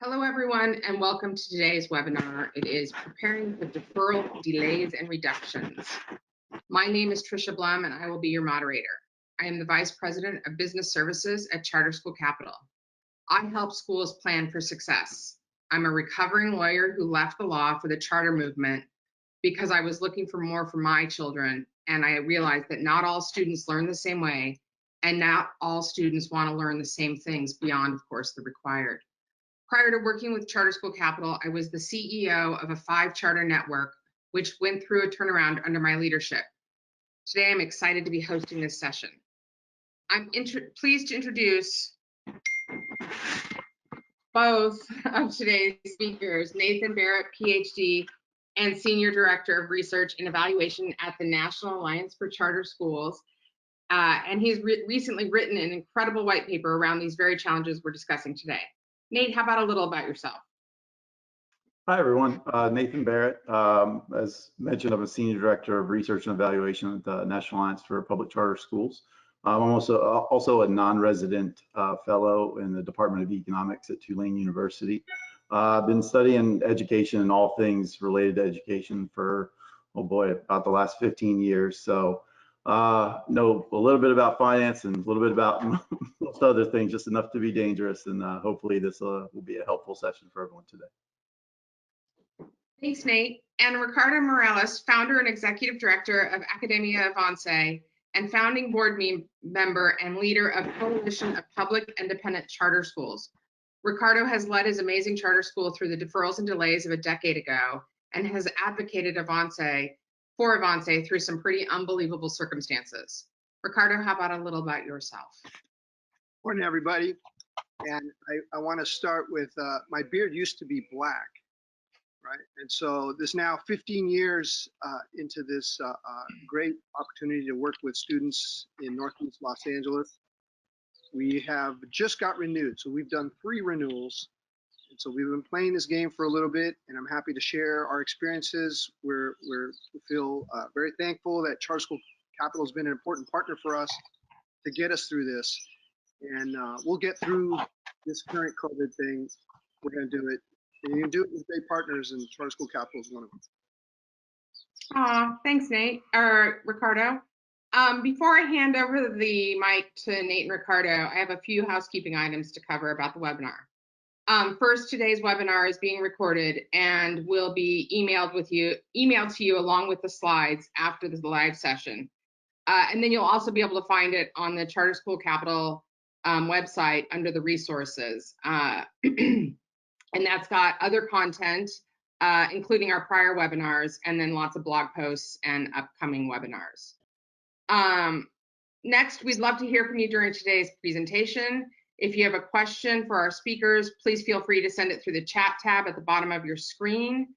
Hello, everyone, and welcome to today's webinar. It is Preparing for Deferral, Delays, and Reductions. My name is Tricia Blum, and I will be your moderator. I am the Vice President of Business Services at Charter School Capital. I help schools plan for success. I'm a recovering lawyer who left the law for the charter movement because I was looking for more for my children, and I realized that not all students learn the same way, and not all students want to learn the same things beyond, of course, the required. Prior to working with Charter School Capital, I was the CEO of a 5-charter network, which went through a turnaround under my leadership. Today, I'm excited to be hosting this session. I'm pleased to introduce both of today's speakers, Nathan Barrett, PhD, and Senior Director of Research and Evaluation at the National Alliance for Charter Schools. And he's recently written an incredible white paper around these very challenges we're discussing today. Nate, how about a little about yourself? Hi, everyone. Nathan Barrett. As mentioned, I'm a Senior Director of Research and Evaluation at the National Alliance for Public Charter Schools. I'm also a non-resident fellow in the Department of Economics at Tulane University. I've been studying education and all things related to education for, oh boy, about the last 15 years. So know a little bit about finance and a little bit about most other things, just enough to be dangerous. And hopefully this will be a helpful session for everyone today. Thanks, Nate. And Ricardo Morales, founder and executive director of Academia Avance and founding board member and leader of Coalition of Public Independent Charter Schools. Ricardo has led his amazing charter school through the deferrals and delays of a decade ago and has advocated for Avance through some pretty unbelievable circumstances. Ricardo, how about a little about yourself? Morning, everybody. And I want to start with my beard used to be black, right? And so this now 15 years into this great opportunity to work with students in Northeast Los Angeles. We have just got renewed. So we've done 3 renewals. And so we've been playing this game for a little bit, and I'm happy to share our experiences. We feel very thankful that Charter School Capital has been an important partner for us to get us through this. And we'll get through this current COVID thing. We're going to do it. And you can do it with great partners, and Charter School Capital is one of them. Thanks, Nate, or Ricardo. Before I hand over the mic to Nate and Ricardo, I have a few housekeeping items to cover about the webinar. First, today's webinar is being recorded and will be emailed to you along with the slides after the live session. And then you'll also be able to find it on the Charter School Capital website under the resources. And that's got other content, including our prior webinars, and then lots of blog posts and upcoming webinars. Next, we'd love to hear from you during today's presentation. If you have a question for our speakers, please feel free to send it through the chat tab at the bottom of your screen.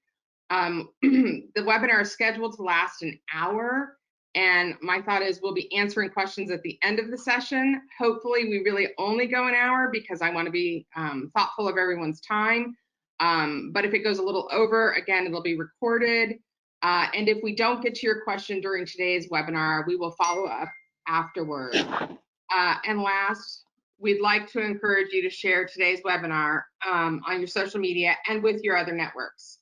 The webinar is scheduled to last an hour, and my thought is we'll be answering questions at the end of the session. Hopefully, we really only go an hour because I want to be thoughtful of everyone's time. But if it goes a little over, again, it'll be recorded. And if we don't get to your question during today's webinar, we will follow up afterward. And last, we'd like to encourage you to share today's webinar on your social media and with your other networks.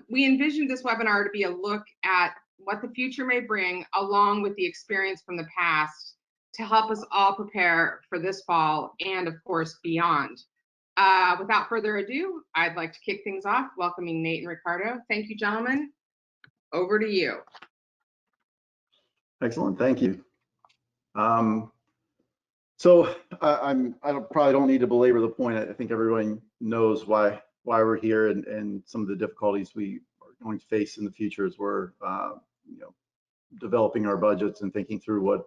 We envisioned this webinar to be a look at what the future may bring, along with the experience from the past, to help us all prepare for this fall and, of course, beyond. Without further ado, I'd like to kick things off, welcoming Nate and Ricardo. Thank you, gentlemen. Over to you. Excellent, thank you. So I probably don't need to belabor the point. I think everyone knows why we're here and some of the difficulties we are going to face in the future as we're developing our budgets and thinking through what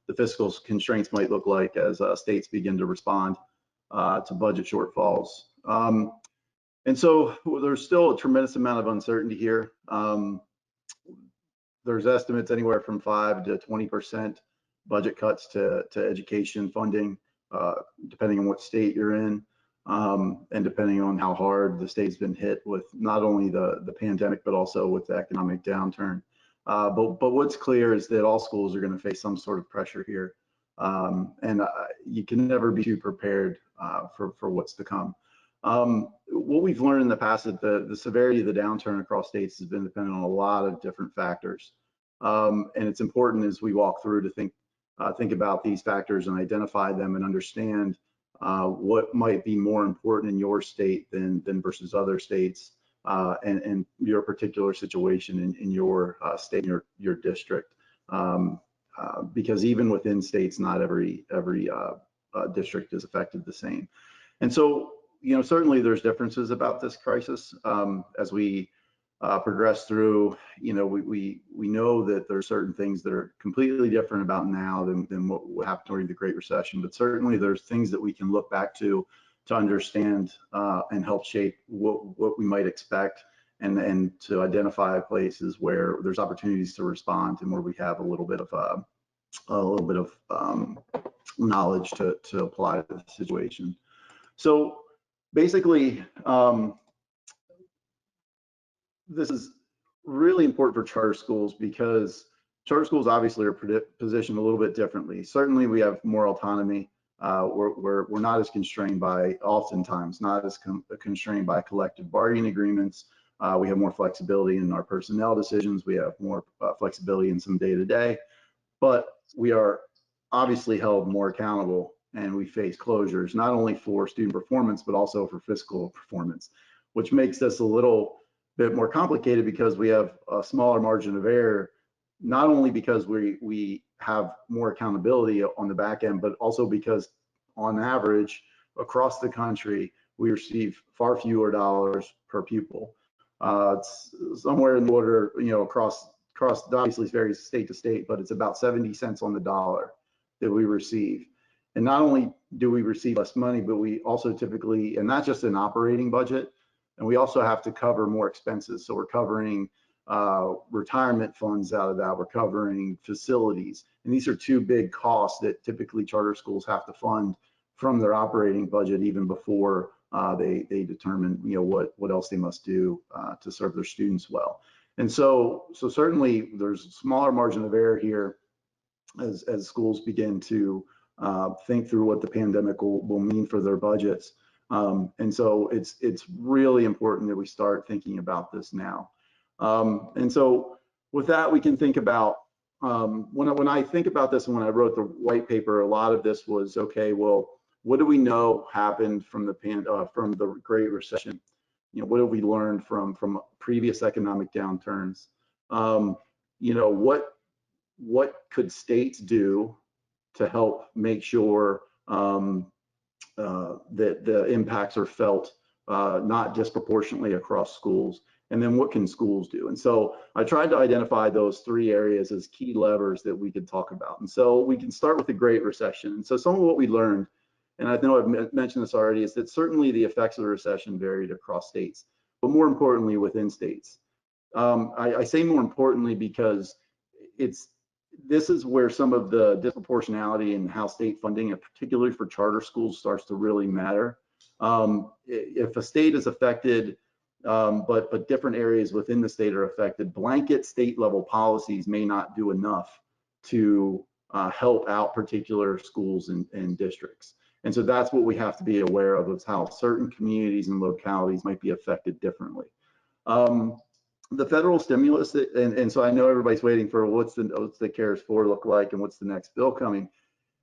the fiscal constraints might look like as states begin to respond to budget shortfalls. And so there's still a tremendous amount of uncertainty here. There's estimates anywhere from 5 to 20% budget cuts to education funding, depending on what state you're in, and depending on how hard the state's been hit with not only the pandemic, but also with the economic downturn. But what's clear is that all schools are going to face some sort of pressure here, and you can never be too prepared for what's to come. What we've learned in the past is that the severity of the downturn across states has been dependent on a lot of different factors. And it's important as we walk through to think about these factors and identify them and understand what might be more important in your state than versus other states, and your particular situation in your state, your district. Because even within states, not every district is affected the same. And so, certainly there's differences about this crisis. As we progress through, we know that there are certain things that are completely different about now than what happened during the Great Recession. But certainly there's things that we can look back to understand and help shape what we might expect, and to identify places where there's opportunities to respond and where we have a little bit of knowledge to apply to the situation. So basically, this is really important for charter schools because charter schools obviously are positioned a little bit differently. Certainly we have more autonomy. We're not as constrained by, oftentimes, not as constrained by collective bargaining agreements. We have more flexibility in our personnel decisions. We have more flexibility in some day-to-day, but we are obviously held more accountable, and we face closures, not only for student performance, but also for fiscal performance, which makes this a little bit more complicated because we have a smaller margin of error, not only because we have more accountability on the back end, but also because on average across the country, we receive far fewer dollars per pupil. It's somewhere in the order, across obviously it varies state to state, but it's about 70 cents on the dollar that we receive. And not only do we receive less money, but we also typically, and not just an operating budget, and we also have to cover more expenses. So we're covering retirement funds out of that. We're covering facilities. And these are two big costs that typically charter schools have to fund from their operating budget even before they determine what else they must do to serve their students well. And so certainly there's a smaller margin of error here as schools begin to think through what the pandemic will mean for their budgets. And so it's really important that we start thinking about this now. And so with that, we can think about, when I think about this and when I wrote the white paper, a lot of this was, okay, well, what do we know happened from the Great Recession? What have we learned from previous economic downturns? What could states do to help make sure that the impacts are felt not disproportionately across schools? And then what can schools do? And so I tried to identify those three areas as key levers that we could talk about. And so we can start with the Great Recession. And so some of what we learned, and I know I've mentioned this already, is that certainly the effects of the recession varied across states, but more importantly within states. I say more importantly because this is where some of the disproportionality in how state funding, and particularly for charter schools, starts to really matter. If a state is affected, but different areas within the state are affected, blanket state level policies may not do enough to help out particular schools and districts. And so that's what we have to be aware of, is how certain communities and localities might be affected differently. The federal stimulus, and so I know everybody's waiting for what's the CARES 4 look like and what's the next bill coming.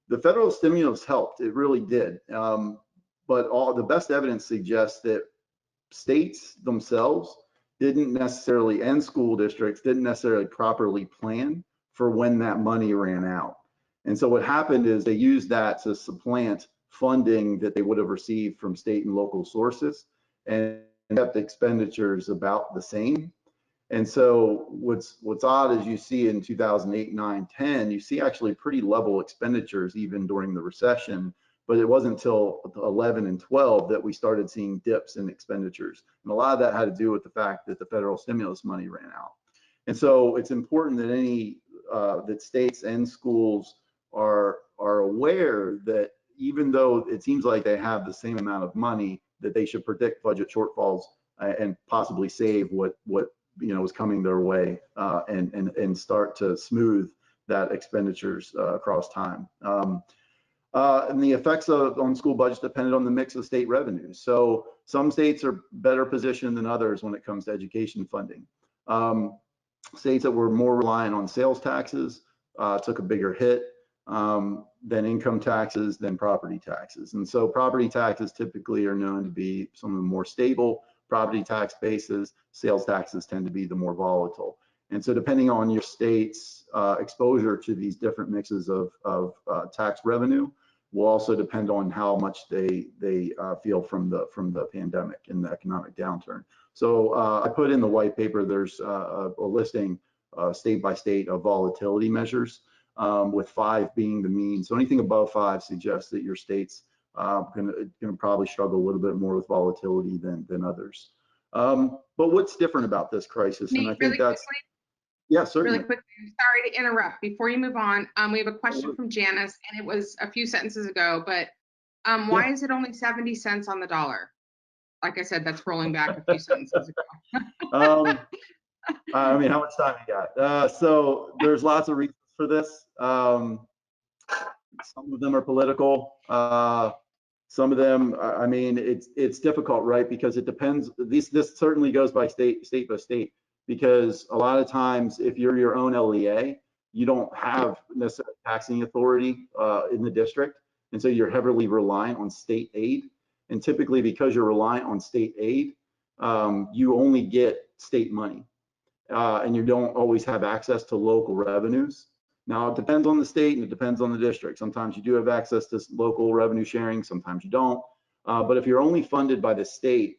The federal stimulus helped, it really did. But all the best evidence suggests that states themselves didn't necessarily, and school districts didn't necessarily properly plan for when that money ran out. And so what happened is they used that to supplant funding that they would have received from state and local sources and kept expenditures about the same. And so what's odd is you see in 2008, 9, 10, you see actually pretty level expenditures even during the recession, but it wasn't until 11 and 12 that we started seeing dips in expenditures. And a lot of that had to do with the fact that the federal stimulus money ran out. And so it's important that that states and schools are aware that even though it seems like they have the same amount of money, that they should predict budget shortfalls and possibly save what is coming their way and start to smooth that expenditures across time. And the effects on school budgets depended on the mix of state revenues. So some states are better positioned than others when it comes to education funding. States that were more reliant on sales taxes took a bigger hit than income taxes, than property taxes. And so property taxes typically are known to be some of the more stable property tax bases. Sales taxes tend to be the more volatile. And so depending on your state's exposure to these different mixes of tax revenue will also depend on how much they feel from the pandemic and the economic downturn. So I put in the white paper, there's a listing state by state of volatility measures, with 5 being the mean. So anything above 5 suggests that your state's going to probably struggle a little bit more with volatility than others. But what's different about this crisis? And I think that's, yeah, certainly. Really quickly, sorry to interrupt. Before you move on, we have a question from Janice, and it was a few sentences ago, but why is it only 70 cents on the dollar? Like I said, that's rolling back a few sentences ago. I mean, how much time you got? So there's lots of reasons for this. Some of them are political. Some of them, I mean, it's difficult, right? Because it depends. This certainly goes by state by state. Because a lot of times, if you're your own LEA, you don't have necessarily taxing authority in the district, and so you're heavily reliant on state aid. And typically, because you're reliant on state aid, you only get state money, and you don't always have access to local revenues. Now, it depends on the state and it depends on the district. Sometimes you do have access to local revenue sharing, sometimes you don't. But if you're only funded by the state,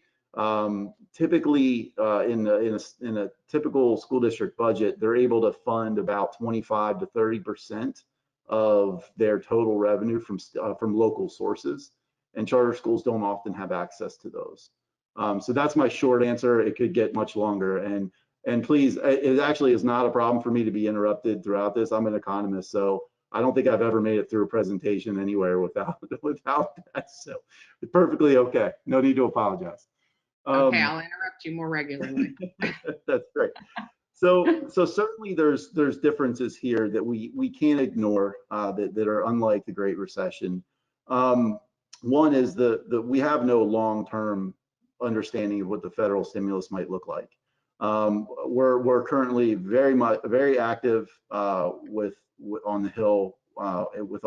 typically in a typical school district budget, they're able to fund about 25 to 30% of their total revenue from local sources, and charter schools don't often have access to those. So that's my short answer. It could get much longer, and please, it actually is not a problem for me to be interrupted throughout this. I'm an economist, so I don't think I've ever made it through a presentation anywhere without that. So it's perfectly okay. No need to apologize. Okay, I'll interrupt you more regularly. That's great. So certainly there's differences here that we can't ignore that are unlike the Great Recession. One is that we have no long-term understanding of what the federal stimulus might look like. We're currently very active on the Hill with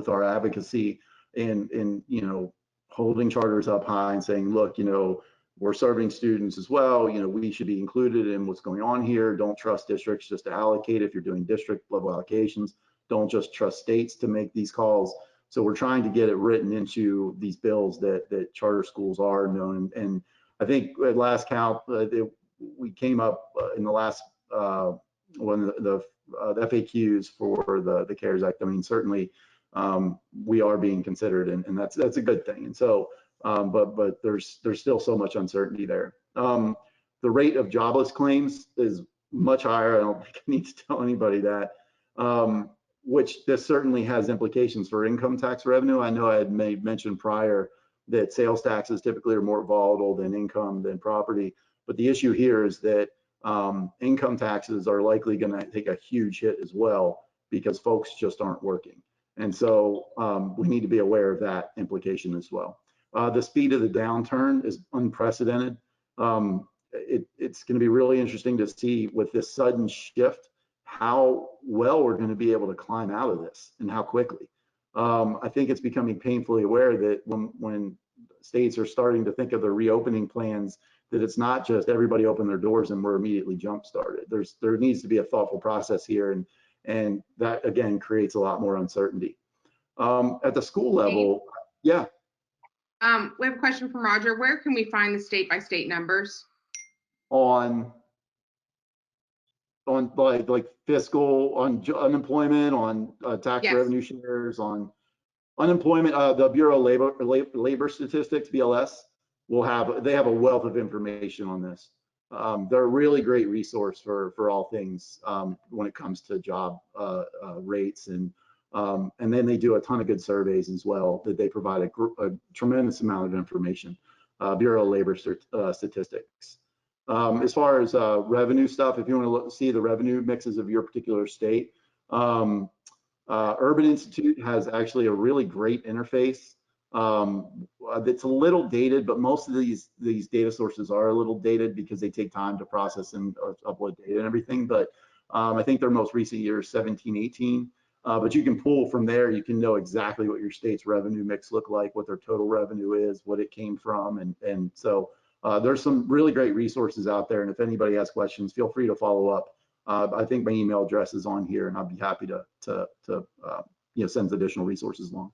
our advocacy in holding charters up high and saying, look, we're serving students as well. We should be included in what's going on here. Don't trust districts just to allocate. If you're doing district level allocations, don't just trust states to make these calls. So we're trying to get it written into these bills that charter schools are known. And I think at last count, we came up in the last one the FAQs for the CARES Act. I mean, certainly we are being considered, and that's a good thing. And so, but there's still so much uncertainty there. The rate of jobless claims is much higher. I don't think I need to tell anybody that. Which this certainly has implications for income tax revenue. I know I had mentioned prior that sales taxes typically are more volatile than income, than property. But the issue here is that income taxes are likely going to take a huge hit as well because folks just aren't working. And so we need to be aware of that implication as well. The speed of the downturn is unprecedented. It's going to be really interesting to see with this sudden shift how well we're going to be able to climb out of this and how quickly. I think it's becoming painfully aware that when states are starting to think of their reopening plans, that it's not just everybody open their doors and we're immediately jump started. There needs to be a thoughtful process here, and that again creates a lot more uncertainty. At the school level, yeah. We have a question from Roger. Where can we find the state by state numbers? On like fiscal, on unemployment, on tax revenue shares, on unemployment. The Bureau of Labor Statistics, BLS, they have a wealth of information on this. They're a really great resource for all things when it comes to job rates, and then they do a ton of good surveys as well that they provide a tremendous amount of information. Bureau of Labor Statistics. As far as revenue stuff, if you want to see the revenue mixes of your particular state, Urban Institute has actually a really great interface. It's a little dated, but most of these data sources are a little dated because they take time to process and upload data and everything. But I think their most recent year is 17, 18. But you can pull from there. You can know exactly what your state's revenue mix look like, what their total revenue is, what it came from, and so there's some really great resources out there. And if anybody has questions, feel free to follow up. I think my email address is on here, and I'd be happy to send additional resources along.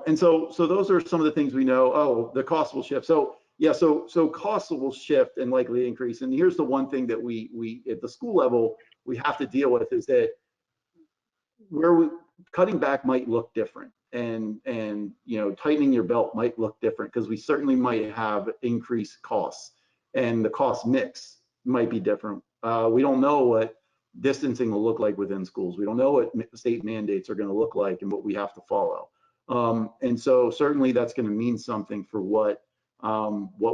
And so those are some of the things we know. Oh, the cost will shift. So yeah, so costs will shift and likely increase. And here's the one thing that we at the school level we have to deal with is that cutting back might look different, and tightening your belt might look different because we certainly might have increased costs, and the cost mix might be different. We don't know what distancing will look like within schools. We don't know what state mandates are going to look like and what we have to follow. And so certainly that's going to mean something for what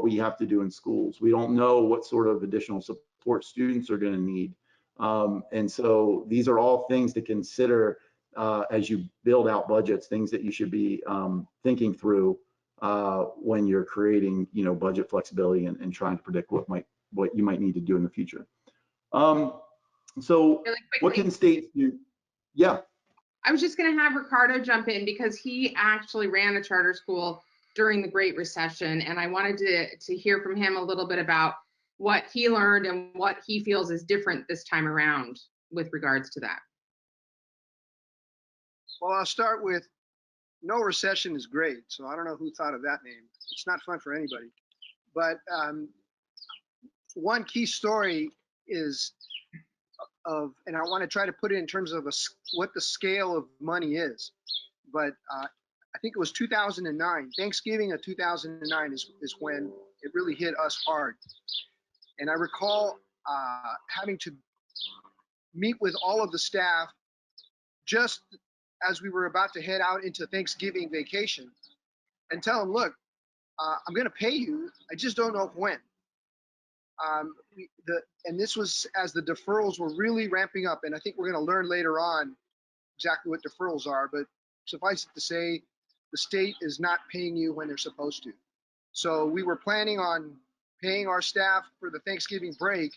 we have to do in schools. We don't know what sort of additional support students are going to need. And so these are all things to consider as you build out budgets, things that you should be thinking through when you're creating, budget flexibility and trying to predict what you might need to do in the future. So Really what quickly, can states do? Yeah. I was just going to have Ricardo jump in because he actually ran a charter school during the Great Recession, and I wanted to hear from him a little bit about what he learned and what he feels is different this time around with regards to that. Well, I'll start with no recession is great. So I don't know who thought of that name. It's not fun for anybody. But one key story is and I want to try to put it in terms of what the scale of money is. But I think it was 2009, Thanksgiving of 2009 is when it really hit us hard. And I recall having to meet with all of the staff just as we were about to head out into Thanksgiving vacation and tell them, look, I'm going to pay you. I just don't know when. And this was as the deferrals were really ramping up. And I think we're going to learn later on exactly what deferrals are. But suffice it to say, the state is not paying you when they're supposed to. So we were planning on paying our staff for the Thanksgiving break.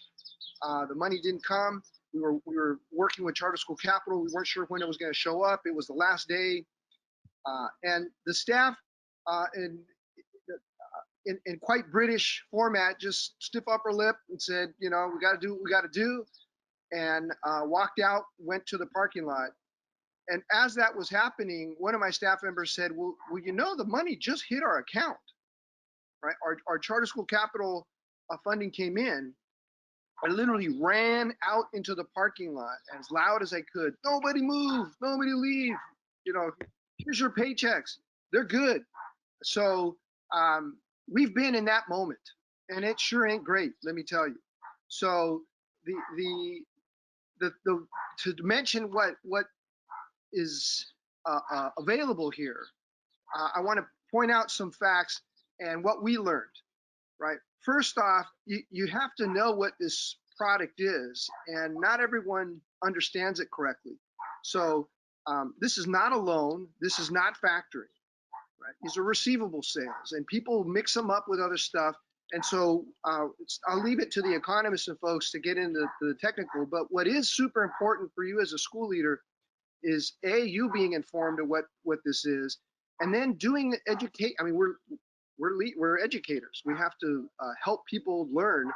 The money didn't come. We were working with Charter School Capital. We weren't sure when it was going to show up. It was the last day. And the staff in quite British format, just stiff upper lip and said, we got to do what we got to do, and walked out, went to the parking lot. And as that was happening, one of my staff members said, well, the money just hit our account, right? Our Charter School Capital funding came in. I literally ran out into the parking lot as loud as I could. Nobody move, nobody leave. Here's your paychecks. They're good. So we've been in that moment, and it sure ain't great, let me tell you. So to mention what is available here, I want to point out some facts and what we learned. Right. First off, you have to know what this product is, and not everyone understands it correctly. So this is not a loan. This is not factoring. Right. These are receivable sales, and people mix them up with other stuff. And so I'll leave it to the economists and folks to get into the technical. But what is super important for you as a school leader is you being informed of what this is, and then doing educate. I mean, we're educators. We have to help people learn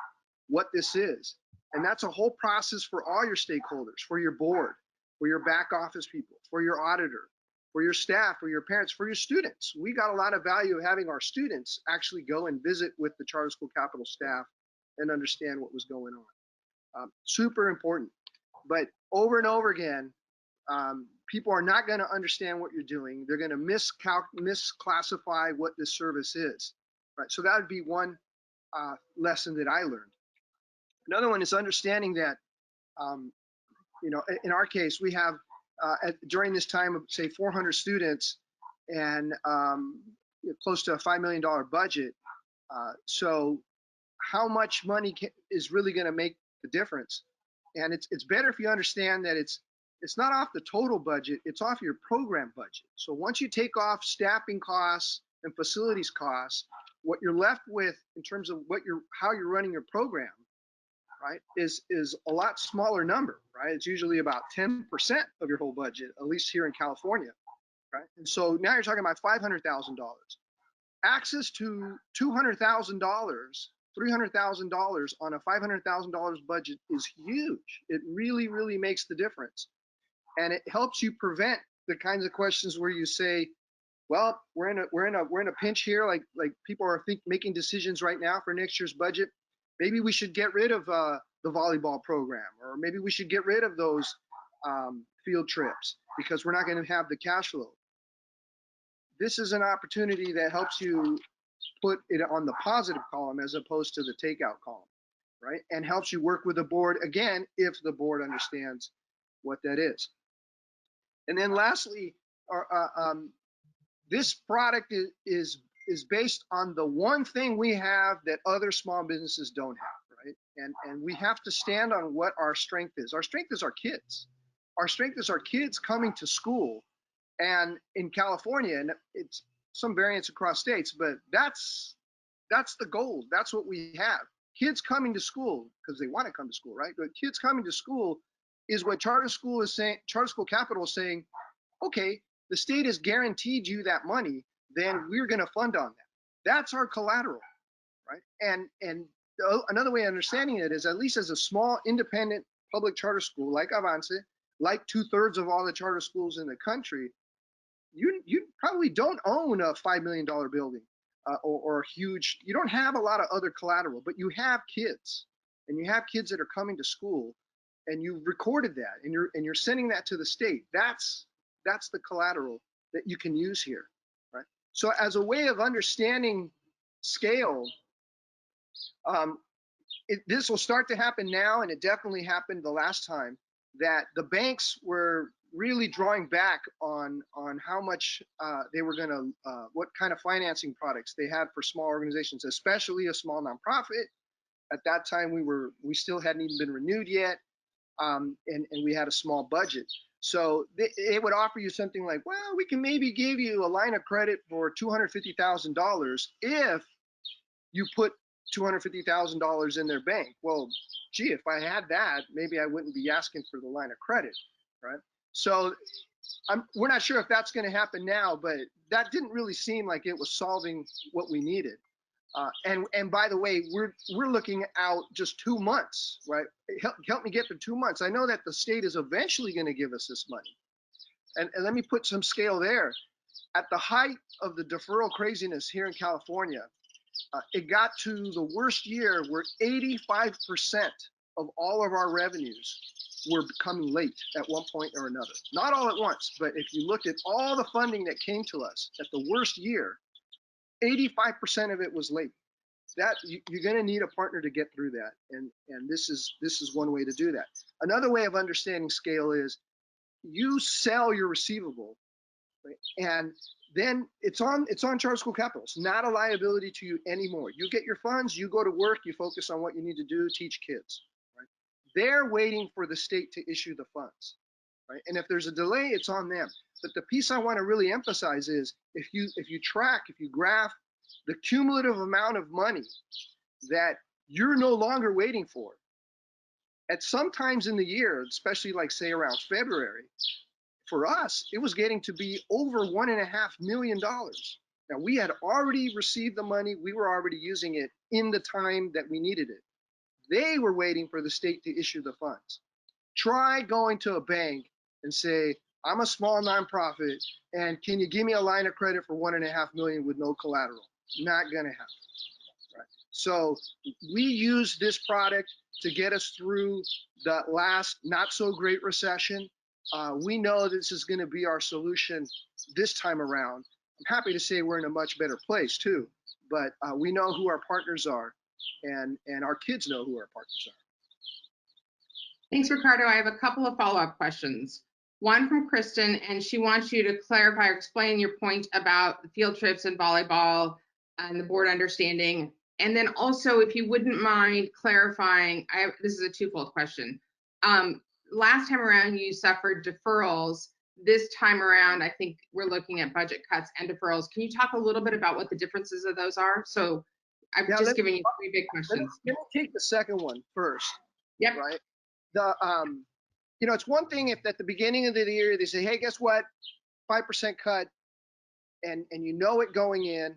what this is. And that's a whole process for all your stakeholders, for your board, for your back office people, for your auditor, for your staff, for your parents, for your students. We got a lot of value of having our students actually go and visit with the Charter School Capital staff and understand what was going on. Super important. But over and over again, people are not going to understand what you're doing. They're going to misclassify what this service is, right? So that would be one lesson that I learned. Another one is understanding that, in our case, we have during this time of say 400 students and close to a $5 million budget. So how much money is really going to make the difference? And it's better if you understand that it's it's not off the total budget, it's off your program budget. So once you take off staffing costs and facilities costs, what you're left with in terms of how you're running your program, right, is a lot smaller number, right? It's usually about 10% of your whole budget, at least here in California, right? And so now you're talking about $500,000. Access to $200,000, $300,000 on a $500,000 budget is huge. It really, really makes the difference. And it helps you prevent the kinds of questions where you say, well, we're in a pinch here, like people are making decisions right now for next year's budget. Maybe we should get rid of the volleyball program, or maybe we should get rid of those field trips because we're not going to have the cash flow. This is an opportunity that helps you put it on the positive column as opposed to the takeout column, right? And helps you work with the board, again, if the board understands what that is. And then lastly, this product is based on the one thing we have that other small businesses don't have, right? And we have to stand on what our strength is. Our strength is our kids. Our strength is our kids coming to school. And in California, and it's some variance across states, but that's the goal. That's what we have. Kids coming to school because they want to come to school, right? But kids coming to school is what charter school capital is saying, okay, the state has guaranteed you that money, then we're going to fund on that. That's our collateral, right? And another way of understanding it is, at least as a small independent public charter school like Avance, like 2/3 of all the charter schools in the country, you probably don't own a $5 million building or huge. You don't have a lot of other collateral, but you have kids, and you have kids that are coming to school, and you've recorded that, and you're sending that to the state. That's the collateral that you can use here, right? So as a way of understanding scale, this will start to happen now, and it definitely happened the last time, that the banks were really drawing back on how much they were going to, what kind of financing products they had for small organizations, especially a small nonprofit. At that time, we still hadn't even been renewed yet, and we had a small budget. So they would offer you something like, well, we can maybe give you a line of credit for $250,000 if you put $250,000 in their bank. Well, gee, if I had that, maybe I wouldn't be asking for the line of credit, right? So we're not sure if that's going to happen now, but that didn't really seem like it was solving what we needed. And by the way, we're looking out just 2 months, right? Help me get to 2 months. I know that the state is eventually going to give us this money. And let me put some scale there. At the height of the deferral craziness here in California, it got to the worst year where 85% of all of our revenues were coming late at one point or another. Not all at once, but if you looked at all the funding that came to us at the worst year, 85% of it was late. That you're going to need a partner to get through that, and this is one way to do that. Another way of understanding scale is you sell your receivable, right? And then it's on charter school capital. It's not a liability to you anymore. You get your funds, you go to work, you focus on what you need to do, teach kids, right? They're waiting for the state to issue the funds, right? And if there's a delay, it's on them. But the piece I want to really emphasize is if you graph the cumulative amount of money that you're no longer waiting for, at some times in the year, especially like say around February, for us, it was getting to be over $1.5 million. Now we had already received the money, we were already using it in the time that we needed it. They were waiting for the state to issue the funds. Try going to a bank and say, I'm a small nonprofit, and can you give me a line of credit for $1.5 million with no collateral? Not gonna happen, right? So we use this product to get us through the last not so great recession. We know this is gonna be our solution this time around. I'm happy to say we're in a much better place too, but we know who our partners are, and our kids know who our partners are. Thanks, Ricardo. I have a couple of follow-up questions. One from Kristen, and she wants you to clarify or explain your point about the field trips and volleyball and the board understanding. And then also, if you wouldn't mind clarifying, this is a twofold question. last time around you suffered deferrals. This time around, I think we're looking at budget cuts and deferrals. Can you talk a little bit about what the differences of those are? So I've Yeah, just given you 3 big let questions. me take the second one first. Yep. Right. The it's one thing if at the beginning of the year they say, hey, guess what, 5% cut, and you know it going in,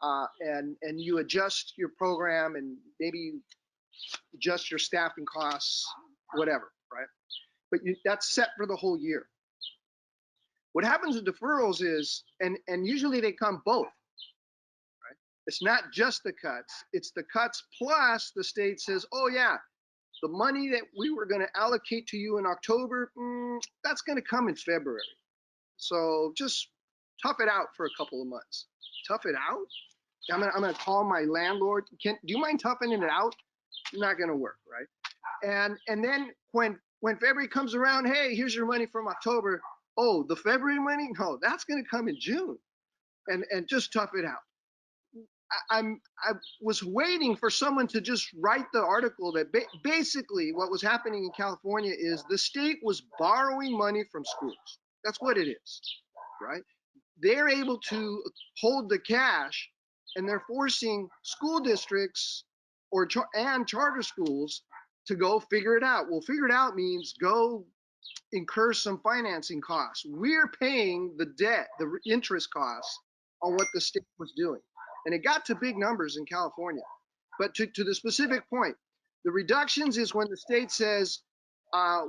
and you adjust your program and maybe adjust your staffing costs, whatever, right? But that's set for the whole year. What happens with deferrals is, and usually they come both, right? It's not just the cuts, it's the cuts plus the state says, oh yeah, the money that we were going to allocate to you in October, that's going to come in February. So just tough it out for a couple of months. Tough it out? I'm gonna call my landlord. Do you mind toughing it out? Not gonna work, right? And then when February comes around, hey, here's your money from October. Oh, the February money? No, that's gonna come in June. And just tough it out. I was waiting for someone to just write the article that basically what was happening in California is the state was borrowing money from schools. That's what it is, right? They're able to hold the cash, and they're forcing school districts and charter schools to go figure it out. Well, figure it out means go incur some financing costs. We're paying the debt, the interest costs on what the state was doing. And it got to big numbers in California. But to the specific point, the reductions is when the state says,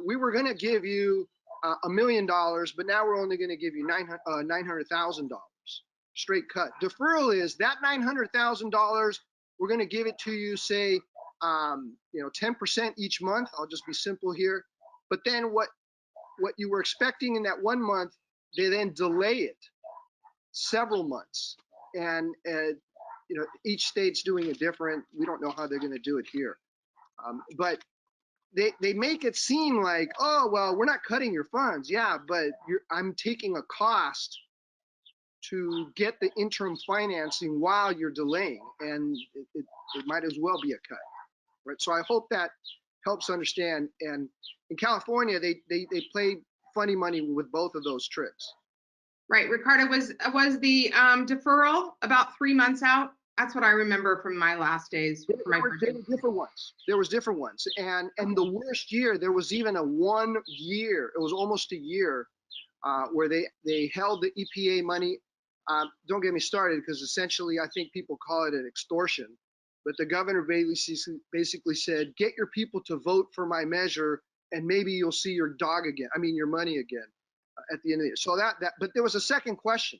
we were going to give you $1 million, but now we're only going to give you $900,000 straight cut. Deferral is that $900,000, we're going to give it to you, say, 10% each month. I'll just be simple here. But then what you were expecting in that 1 month, they then delay it several months. And each state's doing it different. We don't know how they're going to do it here. But they make it seem like, oh, well, we're not cutting your funds. Yeah, but I'm taking a cost to get the interim financing while you're delaying, and it might as well be a cut, right? So I hope that helps understand. And in California, they play funny money with both of those tricks. Right, Ricardo, was the deferral about 3 months out? That's what I remember from my last days. There were different ones. There was different ones, and the worst year, there was even a 1 year. It was almost a year where they held the EPA money. Don't get me started, because essentially I think people call it an extortion. But the governor basically said, get your people to vote for my measure, and maybe you'll see your your money again at the end of the year. So but there was a second question,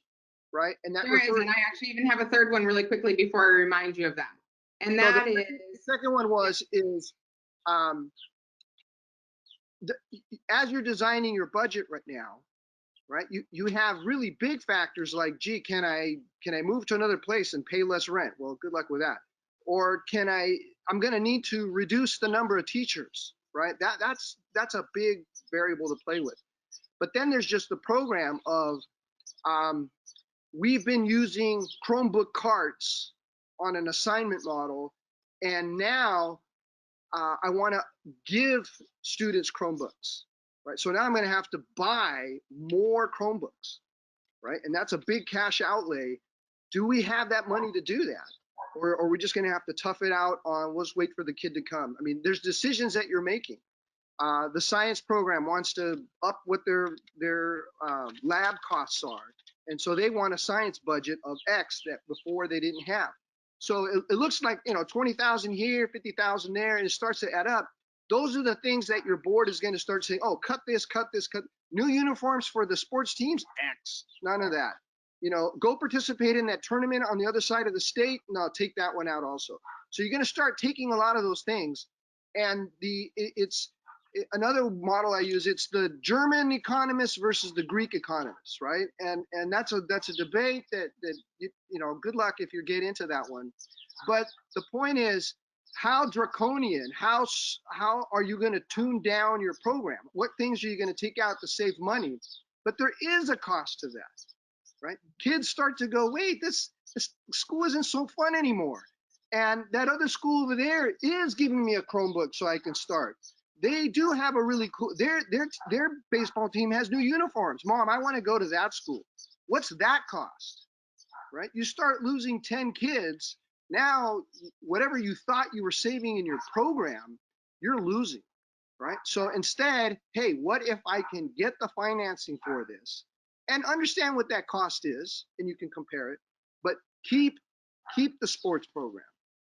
right? And that there is, and I actually even have a third one really quickly before I remind you of that. And that is the second one is as you're designing your budget right now, right? You have really big factors like, gee, can I move to another place and pay less rent? Well, good luck with that. Or I'm going to need to reduce the number of teachers, right? That's a big variable to play with. But then there's just the program of we've been using Chromebook carts on an assignment model, and now I want to give students Chromebooks, right? So now I'm going to have to buy more Chromebooks, right? And that's a big cash outlay. Do we have that money to do that? Or are we just going to have to tough it out on, let's wait for the kid to come? I mean, there's decisions that you're making. The science program wants to up what their lab costs are. And so they want a science budget of X that before they didn't have. So it looks like, 20,000 here, 50,000 there, and it starts to add up. Those are the things that your board is going to start saying, oh, cut this, cut this, cut. New uniforms for the sports teams, X, none of that. Go participate in that tournament on the other side of the state. No, take that one out also. So you're going to start taking a lot of those things. And it's another model I use. It's the German economists versus the Greek economists, right? And that's a debate that good luck if you get into that one. But the point is, how draconian, how are you going to tune down your program? What things are you going to take out to save money? But there is a cost to that, right? Kids start to go, wait, this school isn't so fun anymore. And that other school over there is giving me a Chromebook so I can start. they do have a really cool, their baseball team has new uniforms. Mom, I want to go to that school. What's that cost? Right? You start losing 10 kids. Now, whatever you thought you were saving in your program, you're losing, right? So instead, hey, what if I can get the financing for this and understand what that cost is, and you can compare it, but keep the sports program,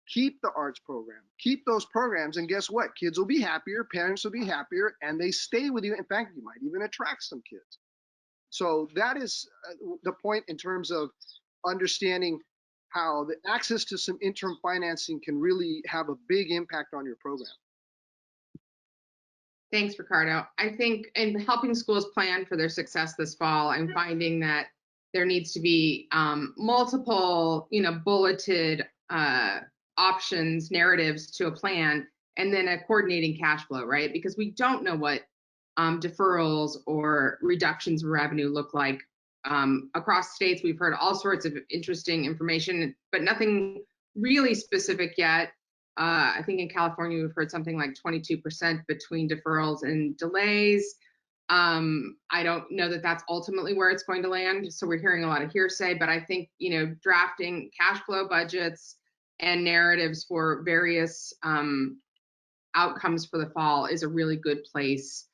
keep the arts program, keep those programs, and guess what? Kids will be happier, parents will be happier, and they stay with you. In fact, you might even attract some kids. So that is the point in terms of understanding how the access to some interim financing can really have a big impact on your program. Thanks, Ricardo. I think in helping schools plan for their success this fall, I'm finding that there needs to be multiple, bulleted options, narratives to a plan, and then a coordinating cash flow, right? Because we don't know what deferrals or reductions in revenue look like across states. We've heard all sorts of interesting information, but nothing really specific yet. I think in California, we've heard something like 22% between deferrals and delays. I don't know that that's ultimately where it's going to land. So we're hearing a lot of hearsay, but I think, drafting cash flow budgets and narratives for various outcomes for the fall is a really good place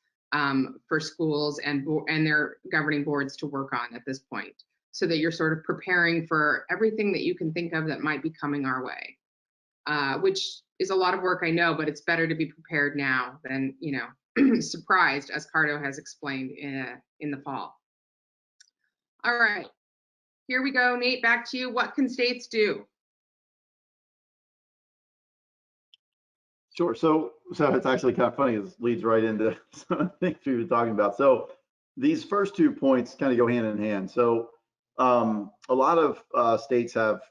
for schools and their governing boards to work on at this point, so that you're sort of preparing for everything that you can think of that might be coming our way. Which is a lot of work, I know, but it's better to be prepared now than, surprised, as Cardo has explained in the fall. All right, here we go. Nate, back to you. What can states do? Sure. So it's actually kind of funny. It leads right into some of the things we've been talking about. So these first 2 points kind of go hand in hand. So a lot of states have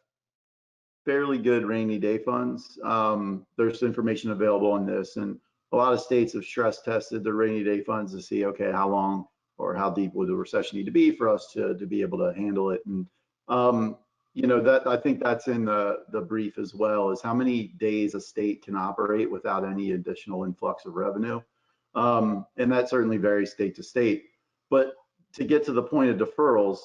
fairly good rainy day funds. There's information available on this, and a lot of states have stress tested their rainy day funds to see, okay, how long or how deep would the recession need to be for us to be able to handle it. And that, I think that's in the brief as well, is how many days a state can operate without any additional influx of revenue. And that certainly varies state to state. But to get to the point of deferrals,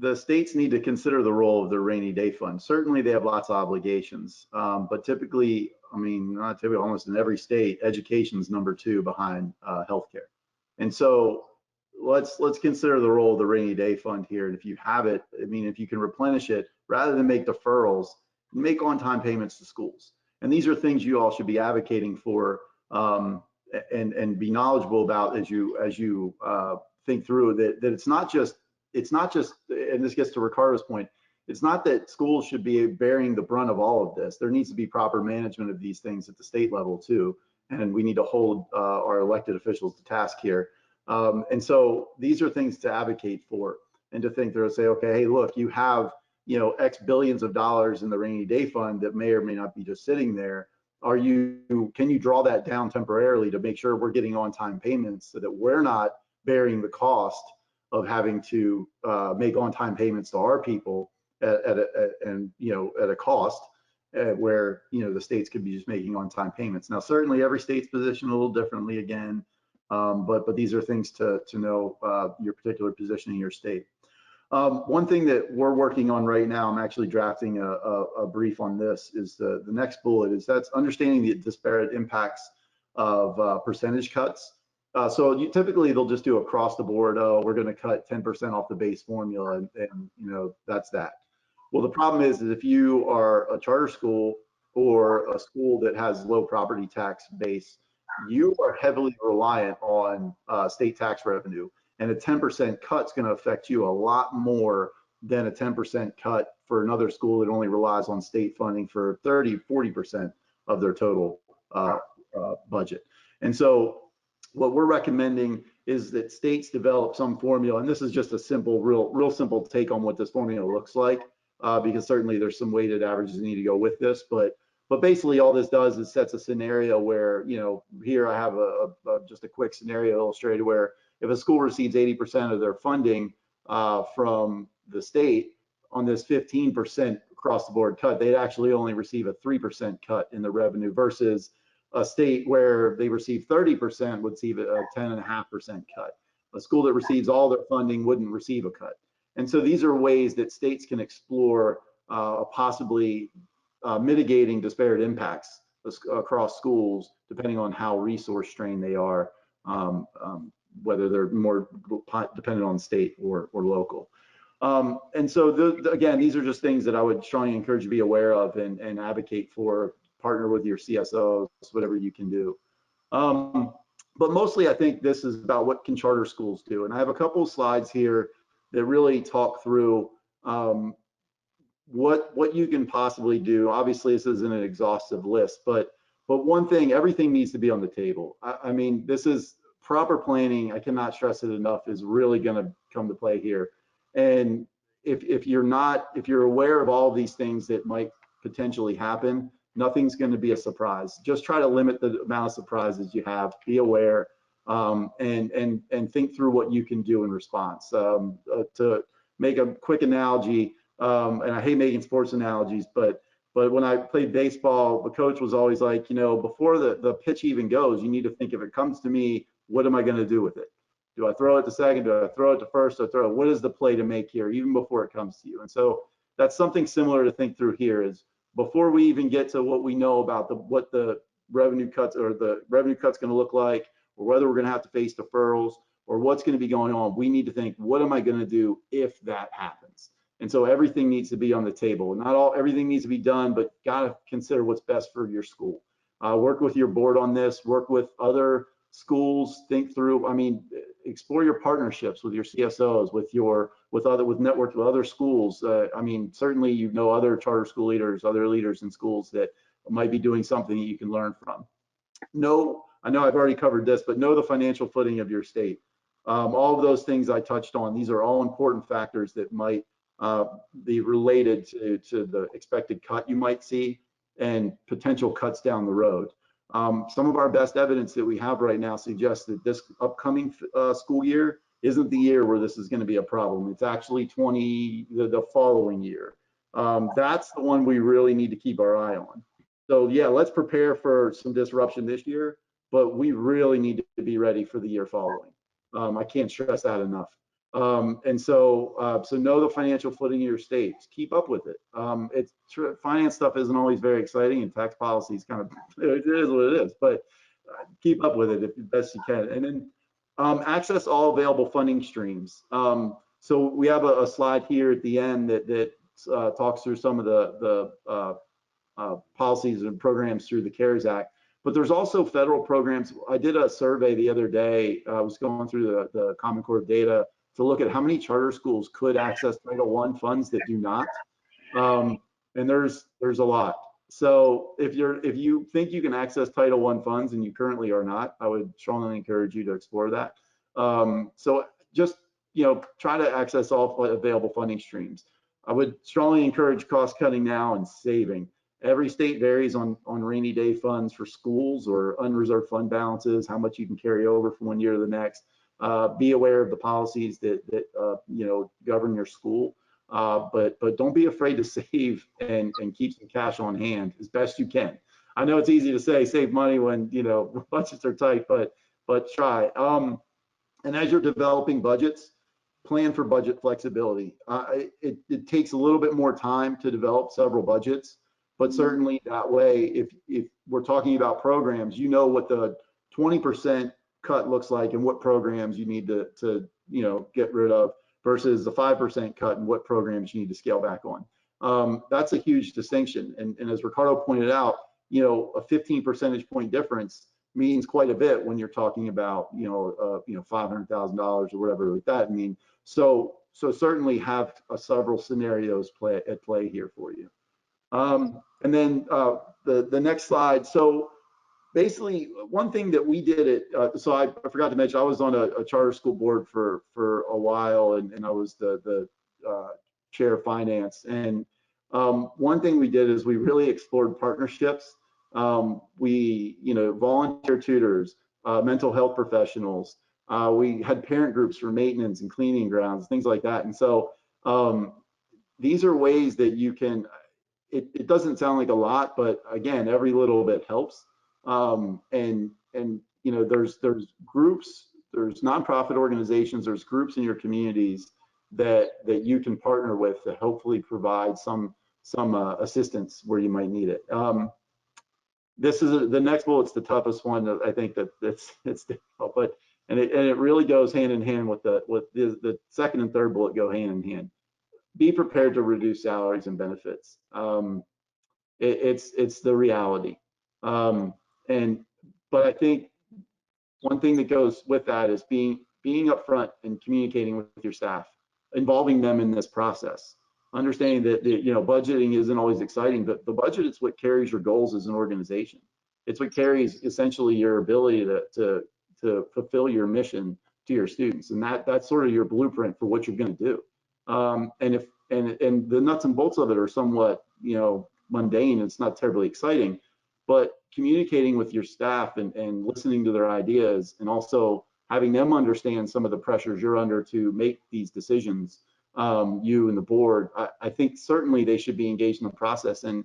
the states need to consider the role of the rainy day fund. Certainly they have lots of obligations, but typically, not typically, almost in every state, education's number 2 behind healthcare. And so let's consider the role of the rainy day fund here. And if you have it, if you can replenish it, rather than make deferrals, make on-time payments to schools. And these are things you all should be advocating for and be knowledgeable about as you think through that it's not just, and this gets to Ricardo's point, it's not that schools should be bearing the brunt of all of this. There needs to be proper management of these things at the state level too. And we need to hold our elected officials to task here. And so these are things to advocate for, and to think they'll say, okay, hey, look, you have, X billions of dollars in the rainy day fund that may or may not be just sitting there. Can you draw that down temporarily to make sure we're getting on-time payments so that we're not bearing the cost of having to make on-time payments to our people at a cost where the states could be just making on-time payments. Now, certainly every state's positioned a little differently again, but these are things to know your particular position in your state. One thing that we're working on right now, I'm actually drafting a brief on this, is the next bullet, is that's understanding the disparate impacts of percentage cuts. So typically they'll just do across the board, oh, we're going to cut 10% off the base formula, and that's that. Well, the problem is that if you are a charter school or a school that has low property tax base, you are heavily reliant on state tax revenue, and a 10% cut is going to affect you a lot more than a 10% cut for another school that only relies on state funding for 40% of their total budget. And so what we're recommending is that states develop some formula, and this is just a simple, real simple take on what this formula looks like, because certainly there's some weighted averages that need to go with this, but basically all this does is sets a scenario where, here I have just a quick scenario illustrated where if a school receives 80% of their funding from the state on this 15% across the board cut, they'd actually only receive a 3% cut in the revenue versus a state where they receive 30% would receive a 10.5% cut. A school that receives all their funding wouldn't receive a cut. And so these are ways that states can explore possibly mitigating disparate impacts across schools, depending on how resource strained they are, whether they're more dependent on state or local. And so again, these are just things that I would strongly encourage you to be aware of and advocate for, partner with your CSOs, whatever you can do. But mostly I think this is about what can charter schools do. And I have a couple of slides here that really talk through what you can possibly do. Obviously, this isn't an exhaustive list, but one thing, everything needs to be on the table. I mean, this is proper planning. I cannot stress it enough, is really going to come to play here. And if you're aware of all of these things that might potentially happen, nothing's going to be a surprise. Just try to limit the amount of surprises you have. Be aware, and think through what you can do in response. To make a quick analogy, and I hate making sports analogies, but when I played baseball, the coach was always like, before the pitch even goes, you need to think, if it comes to me, what am I going to do with it? Do I throw it to second? Do I throw it to first? What is the play to make here, even before it comes to you? And so that's something similar to think through here, is before we even get to what we know about what the revenue cuts or the revenue cuts going to look like, or whether we're going to have to face deferrals, or what's going to be going on, we need to think, what am I going to do if that happens? And so everything needs to be on the table. Not everything needs to be done, but got to consider what's best for your school. Work with your board on this, work with other schools, think through, explore your partnerships with your CSOs, with networks with other schools. Certainly, other charter school leaders, other leaders in schools that might be doing something that you can learn from. I know I've already covered this, but know the financial footing of your state. All of those things I touched on, these are all important factors that might be related to the expected cut you might see and potential cuts down the road. Some of our best evidence that we have right now suggests that this upcoming school year isn't the year where this is going to be a problem. It's actually the following year. That's the one we really need to keep our eye on. So yeah, let's prepare for some disruption this year, but we really need to be ready for the year following. I can't stress that enough. So know the financial footing of your state. Keep up with it. Finance stuff isn't always very exciting, and tax policy is kind of, it is what it is, but keep up with it if best you can. And then access all available funding streams. So we have a slide here at the end that talks through some of the policies and programs through the CARES Act. But there's also federal programs. I did a survey the other day. I was going through the Common Core data to look at how many charter schools could access Title I funds that do not, and there's a lot. So if you think you can access Title I funds and you currently are not, I would strongly encourage you to explore that. So just try to access all available funding streams. I would strongly encourage cost cutting now and saving. Every state varies on rainy day funds for schools or unreserved fund balances, how much you can carry over from one year to the next. Be aware of the policies that govern your school, but don't be afraid to save and keep some cash on hand as best you can. I know it's easy to say save money when budgets are tight, but try. And as you're developing budgets, plan for budget flexibility. It takes a little bit more time to develop several budgets, but certainly that way, if we're talking about programs, what the 20% cut looks like and what programs you need to get rid of versus the 5% cut and what programs you need to scale back on. That's a huge distinction. And as Ricardo pointed out, a 15 percentage point difference means quite a bit when you're talking about $500,000 or whatever like that. So certainly have several scenarios at play here for you. And then the next slide. So basically, one thing that we did so I forgot to mention, I was on a charter school board for a while, and I was the chair of finance. And one thing we did is we really explored partnerships. We, volunteer tutors, mental health professionals. We had parent groups for maintenance and cleaning grounds, things like that. And so these are ways that you can. It doesn't sound like a lot, but again, every little bit helps. And you know, there's groups, there's nonprofit organizations, there's groups in your communities that you can partner with to hopefully provide some assistance where you might need it. This is the next bullet's the toughest one. I think it's difficult, but and it really goes hand in hand with the second and third bullet go hand in hand. Be prepared to reduce salaries and benefits. It's the reality. But I think one thing that goes with that is being upfront and communicating with your staff, involving them in this process, understanding that you know, budgeting isn't always exciting, but the budget is what carries your goals as an organization. It's what carries essentially your ability to fulfill your mission to your students, and that's sort of your blueprint for what you're going to do. And the nuts and bolts of it are somewhat, you know, mundane. It's not terribly exciting, but communicating with your staff and listening to their ideas, and also having them understand some of the pressures you're under to make these decisions, you and the board, I think certainly they should be engaged in the process. And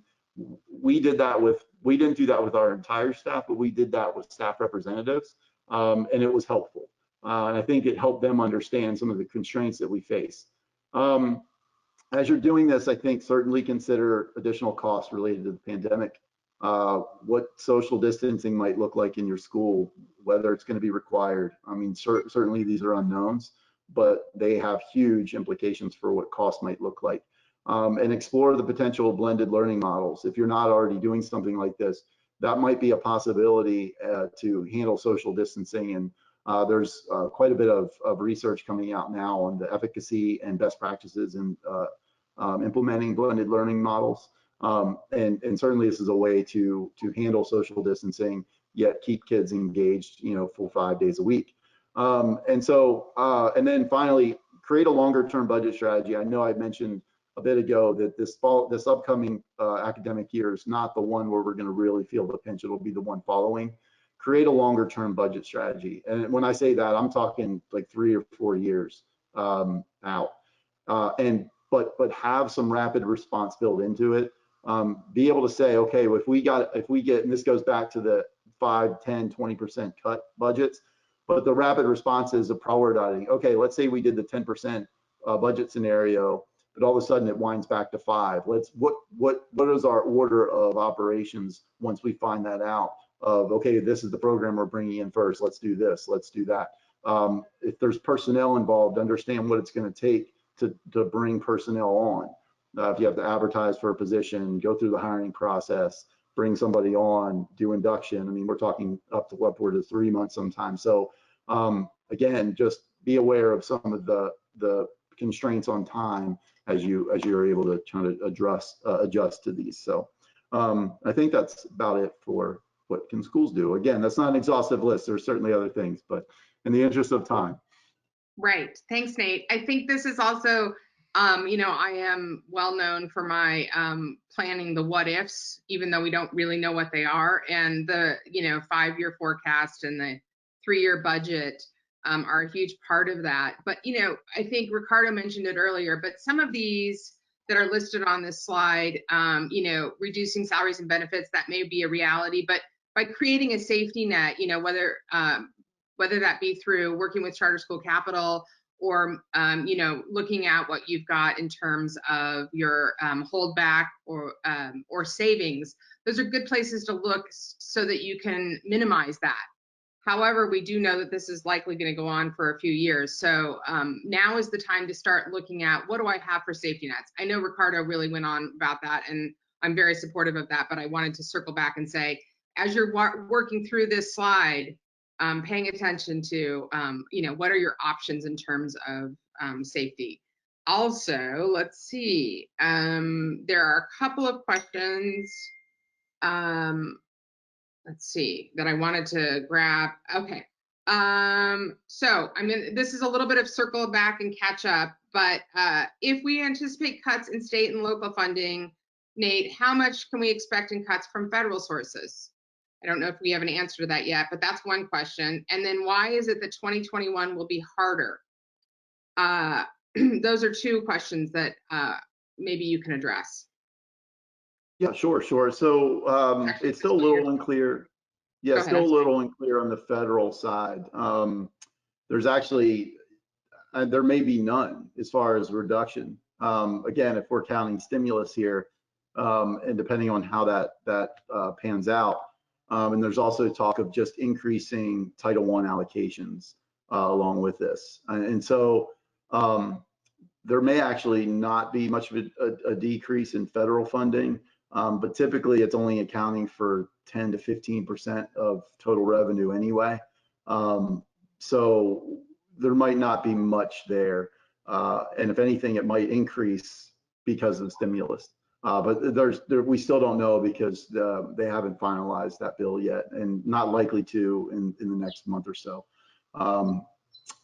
we didn't do that with our entire staff, but we did that with staff representatives, and it was helpful. And I think it helped them understand some of the constraints that we face. As you're doing this, I think certainly consider additional costs related to the pandemic. What social distancing might look like in your school, whether it's going to be required. I mean, certainly these are unknowns, but they have huge implications for what costs might look like. And explore the potential of blended learning models. If you're not already doing something like this, that might be a possibility to handle social distancing. And there's quite a bit of research coming out now on the efficacy and best practices in implementing blended learning models. And certainly this is a way to handle social distancing, yet keep kids engaged, you know, full 5 days a week. And then finally, create a longer term budget strategy. I know I mentioned a bit ago that this upcoming academic year is not the one where we're going to really feel the pinch. It'll be the one following. Create a longer term budget strategy. And when I say that, I'm talking like 3 or 4 years out. But have some rapid response built into it. Be able to say, okay, if we get, and this goes back to the 5, 10, 20% cut budgets, but the rapid response is a prioritizing. Okay, let's say we did the 10% budget scenario, but all of a sudden it winds back to 5. What is our order of operations once we find that out? Of okay, this is the program we're bringing in first. Let's do this. Let's do that. If there's personnel involved, understand what it's going to take to bring personnel on. If you have to advertise for a position, go through the hiring process, bring somebody on, do induction. I mean, we're talking up to upward of 3 months sometimes. So again, just be aware of some of the constraints on time as you're able to try to adjust to these. So I think that's about it for what can schools do. Again, that's not an exhaustive list. There's certainly other things, but in the interest of time. Right. Thanks, Nate. I think this is also, you know, I am well known for my planning the what ifs, even though we don't really know what they are. And the, you know, 5-year forecast and the 3-year budget are a huge part of that. But, you know, I think Ricardo mentioned it earlier, but some of these that are listed on this slide, you know, reducing salaries and benefits, that may be a reality, but by creating a safety net, you know, whether that be through working with Charter School Capital or, you know, looking at what you've got in terms of your holdback or savings, those are good places to look so that you can minimize that. However, we do know that this is likely going to go on for a few years. So now is the time to start looking at what do I have for safety nets? I know Ricardo really went on about that, and I'm very supportive of that, but I wanted to circle back and say, as you're working through this slide, paying attention to, you know, what are your options in terms of safety. Also, let's see, there are a couple of questions, let's see, that I wanted to grab. Okay, so I mean, this is a little bit of circle back and catch up, but if we anticipate cuts in state and local funding, Nate, how much can we expect in cuts from federal sources? I don't know if we have an answer to that yet, but that's one question. And then why is it that 2021 will be harder? Those are 2 questions that maybe you can address. Yeah, sure. So it's still a little unclear. Yeah, Go ahead. still a little unclear on the federal side. There's actually, there may be none as far as reduction. Again, if we're counting stimulus here, and depending on how that pans out. And there's also talk of just increasing Title I allocations along with this. And so there may actually not be much of a decrease in federal funding, but typically it's only accounting for 10 to 15% of total revenue anyway. So there might not be much there. And if anything, it might increase because of stimulus. But we still don't know because they haven't finalized that bill yet, and not likely to in the next month or so.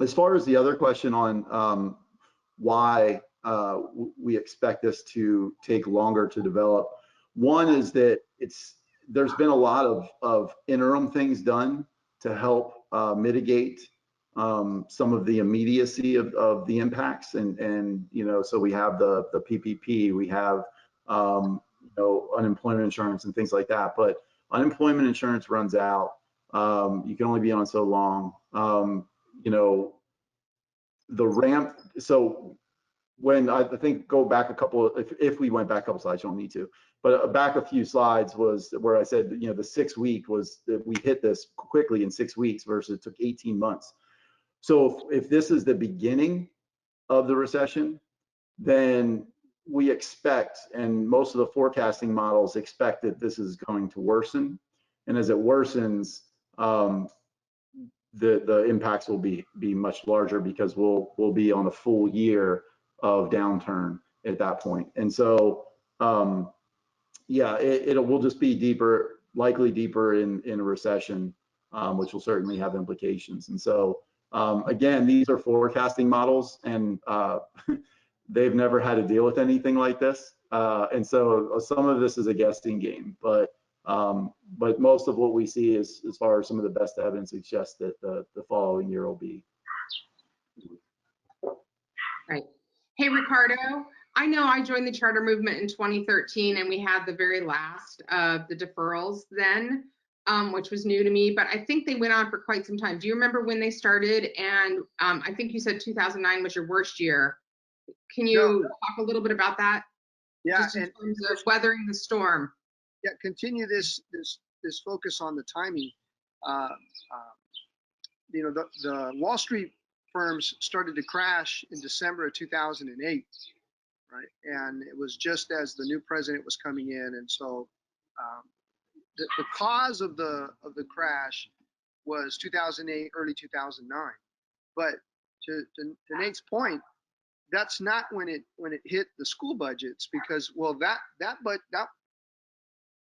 As far as the other question on why we expect this to take longer to develop, one is that there's been a lot of interim things done to help mitigate some of the immediacy of the impacts, and so we have the PPP, we have unemployment insurance and things like that. But unemployment insurance runs out. You can only be on so long. The ramp. So when I think go back a couple, if we went back a couple slides, you don't need to, but back a few slides was where I said, the 6 week was that we hit this quickly in 6 weeks versus it took 18 months. So if this is the beginning of the recession, then we expect, and most of the forecasting models expect, that this is going to worsen. And as it worsens, the impacts will be much larger because we'll be on a full year of downturn at that point. And so, yeah, it will just be deeper, likely deeper in a recession, which will certainly have implications. And so, again, these are forecasting models, and they've never had to deal with anything like this. And so some of this is a guessing game, but most of what we see is, as far as some of the best evidence, suggests that the following year will be. Right. Hey, Ricardo, I know I joined the charter movement in 2013, and we had the very last of the deferrals then, which was new to me, but I think they went on for quite some time. Do you remember when they started? And I think you said 2009 was your worst year. Can you talk a little bit about that? Yeah, just in terms of weathering the storm. Yeah, continue this focus on the timing. The Wall Street firms started to crash in December of 2008, right? And it was just as the new president was coming in, and so the cause of the crash was 2008, early 2009. But to Nate's point, that's not when it hit the school budgets, because that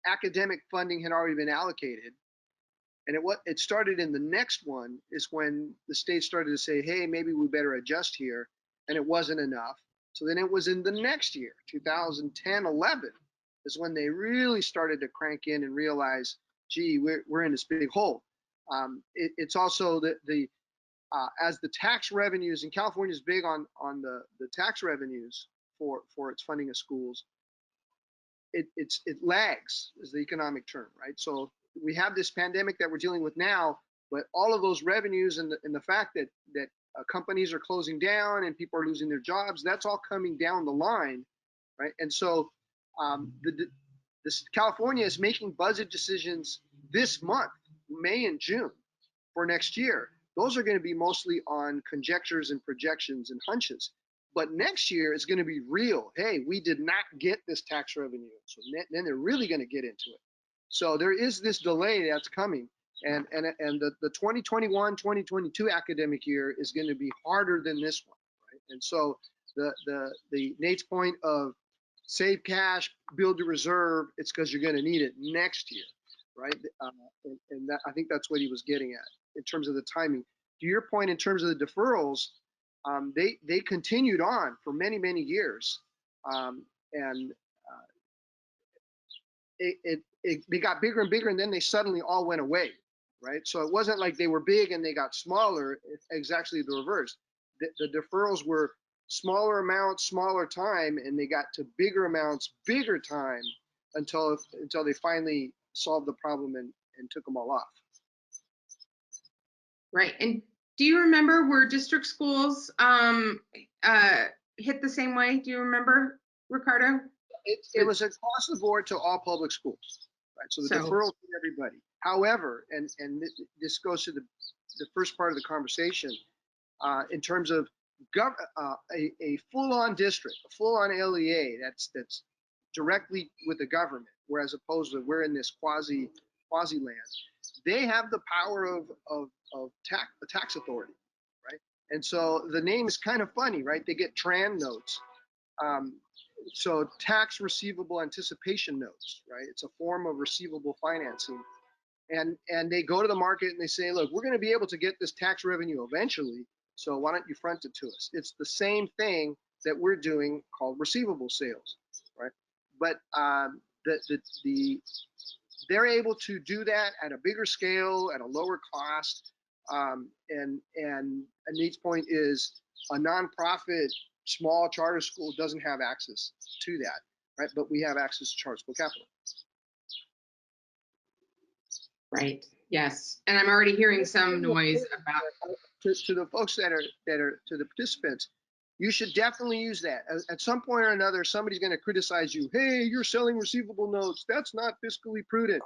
academic funding had already been allocated, and it started in the next one is when the state started to say, hey, maybe we better adjust here, and it wasn't enough. So then it was in the next year, 2010, 11, is when they really started to crank in and realize, gee, we're in this big hole. It's also as the tax revenues, and California is big on the tax revenues for its funding of schools. It lags is the economic term, right? So we have this pandemic that we're dealing with now, but all of those revenues and the fact that companies are closing down and people are losing their jobs, that's all coming down the line, right? And so California is making budget decisions this month, May and June, for next year. Those are going to be mostly on conjectures and projections and hunches. But next year is going to be real. Hey, we did not get this tax revenue. So then they're really going to get into it. So there is this delay that's coming. And the 2021-2022 academic year is going to be harder than this one, right? And so the Nate's point of save cash, build a reserve, it's because you're going to need it next year, right? And that, I think that's what he was getting at in terms of the timing. To your point, in terms of the deferrals, they continued on for many, many years, and they got bigger and bigger, and then they suddenly all went away, right? So it wasn't like they were big and they got smaller. It's exactly the reverse. The deferrals were smaller amounts, smaller time, and they got to bigger amounts, bigger time, until they finally solved the problem and and took them all off. Right. And do you remember were district schools hit the same way? Do you remember, Ricardo? It was across the board to all public schools, right? So the deferral to everybody. However, and this goes to the first part of the conversation, in terms of a full-on district, a full-on LEA that's directly with the government, whereas opposed to we're in this quasi land. They have the power of the tax authority, right? And so the name is kind of funny, right? They get TRAN notes. So tax receivable anticipation notes, right? It's a form of receivable financing. And they go to the market and they say, look, we're going to be able to get this tax revenue eventually, so why don't you front it to us? It's the same thing that we're doing called receivable sales, right? But they're able to do that at a bigger scale, at a lower cost. And Nate's point is a nonprofit small charter school doesn't have access to that, right? But we have access to charter school capital. Right. Yes. And I'm already hearing some noise about to the folks that are to the participants. You should definitely use that. At some point or another, somebody's going to criticize you. Hey, you're selling receivable notes. That's not fiscally prudent.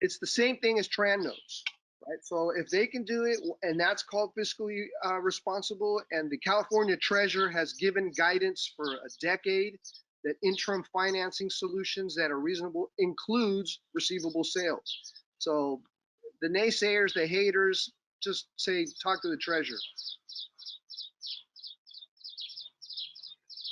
It's the same thing as TRAN notes, right? So if they can do it, and that's called fiscally responsible, and the California Treasurer has given guidance for a decade that interim financing solutions that are reasonable includes receivable sales. So the naysayers, the haters, just say, talk to the Treasurer.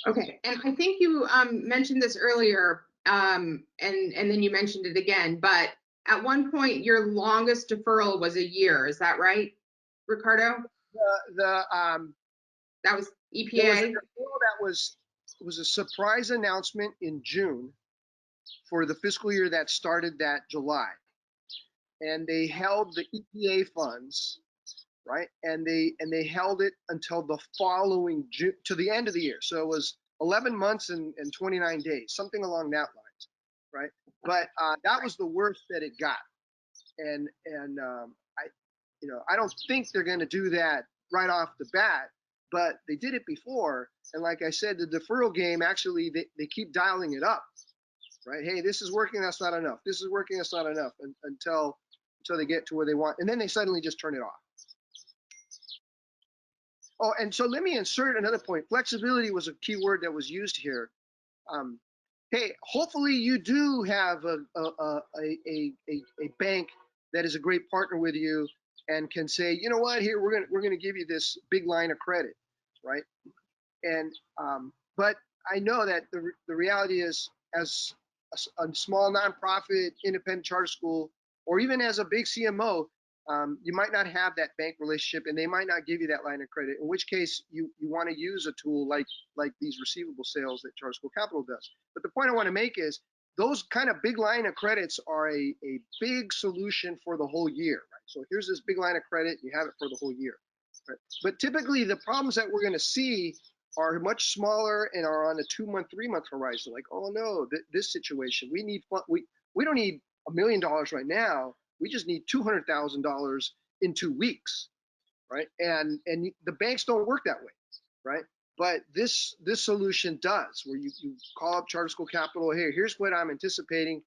Okay, and I think you mentioned this earlier, and then you mentioned it again, but at one point your longest deferral was a year. Is that right, Ricardo? That was EPA. There was a deferral that was a surprise announcement in June for the fiscal year that started that July, and they held the EPA funds, right? And they held it until the following June, to the end of the year. So it was 11 months and 29 days, something along that lines, right? But that was the worst that it got, and I don't think they're going to do that right off the bat, but they did it before, and like I said, the deferral game actually they keep dialing it up, right? Hey, this is working, that's not enough. This is working, that's not enough, until they get to where they want, and then they suddenly just turn it off. Oh, and so let me insert another point. Flexibility was a key word that was used here. Hey, hopefully you do have a bank that is a great partner with you and can say, you know what, here we're gonna give you this big line of credit, right? And but I know that the reality is, as a small nonprofit, independent charter school, or even as a big CMO, you might not have that bank relationship, and they might not give you that line of credit. In which case, you want to use a tool like these receivable sales that Charter School Capital does. But the point I want to make is those kind of big line of credits are a big solution for the whole year, right? So here's this big line of credit, you have it for the whole year. Right? But typically, the problems that we're going to see are much smaller and are on a 2-month, 3-month horizon. Like, oh no, this situation, we need we don't need $1 million right now. We just need $200,000 in 2 weeks, right? And the banks don't work that way, right? But this solution does, where you call up Charter School Capital. Hey, here's what I'm anticipating.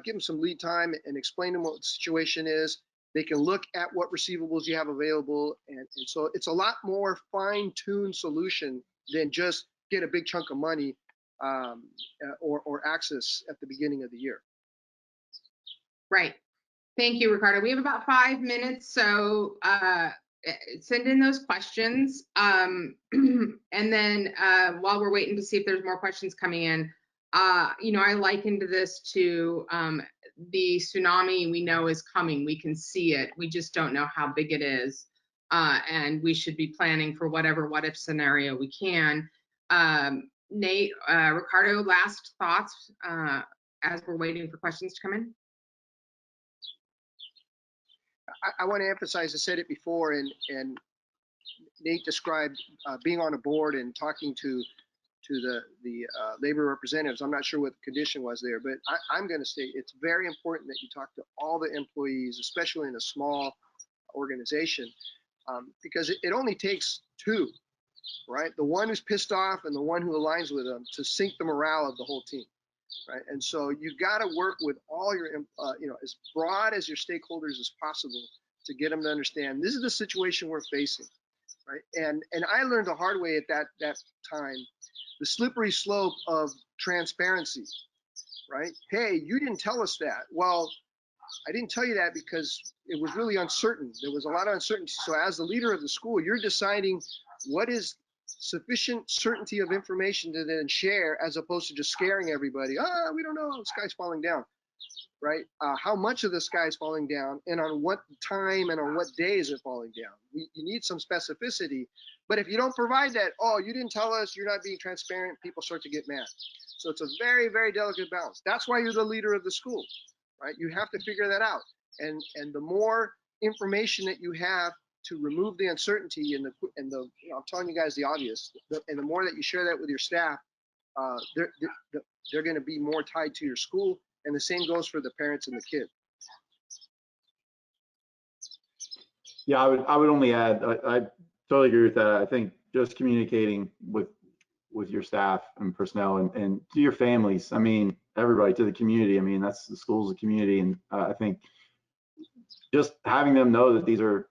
Give them some lead time and explain to them what the situation is. They can look at what receivables you have available, and so it's a lot more fine-tuned solution than just get a big chunk of money or access at the beginning of the year. Right. Thank you, Ricardo. We have about 5 minutes, so send in those questions. And then while we're waiting to see if there's more questions coming in, I likened this to the tsunami we know is coming. We can see it. We just don't know how big it is. And we should be planning for whatever what-if scenario we can. Nate, Ricardo, last thoughts as we're waiting for questions to come in? I want to emphasize, I said it before, and Nate described being on a board and talking to the labor representatives. I'm not sure what the condition was there, but I'm going to say it's very important that you talk to all the employees, especially in a small organization, because it only takes two, right? The one who's pissed off and the one who aligns with them to sink the morale of the whole team, right? And so you got to work with all your, as broad as your stakeholders as possible to get them to understand this is the situation we're facing, right? And I learned the hard way at that time, the slippery slope of transparency, right? Hey, you didn't tell us that. Well, I didn't tell you that because it was really uncertain. There was a lot of uncertainty. So as the leader of the school, you're deciding what is sufficient certainty of information to then share, as opposed to just scaring everybody. We don't know, the sky's falling down, right? How much of the sky is falling down, and on what time and on what day is it falling down? You need some specificity. But if you don't provide that, oh, you didn't tell us, you're not being transparent, people start to get mad. So it's a very, very delicate balance. That's why you're the leader of the school, right? You have to figure that out. And the more information that you have to remove the uncertainty and the I'm telling you guys the obvious, and the more that you share that with your staff, they're going to be more tied to your school, and the same goes for the parents and the kid. Yeah, I would only add, I totally agree with that. I think just communicating with your staff and personnel and to your families, I mean, everybody, to the community. I mean, that's the school's a community, and I think just having them know that these are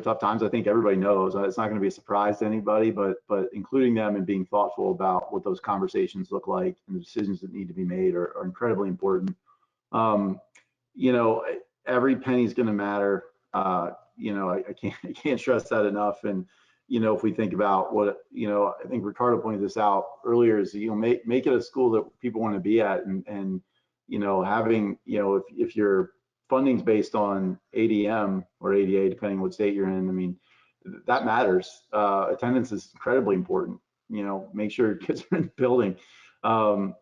tough times. I think everybody knows it's not going to be a surprise to anybody, but including them and being thoughtful about what those conversations look like and the decisions that need to be made are incredibly important. Every penny is going to matter. I can't stress that enough. And if we think about what I think Ricardo pointed this out earlier, is make it a school that people want to be at, and having if your funding's based on ADM or ADA, depending on what state you're in, I mean, that matters. Attendance is incredibly important. Make sure kids are in the building, and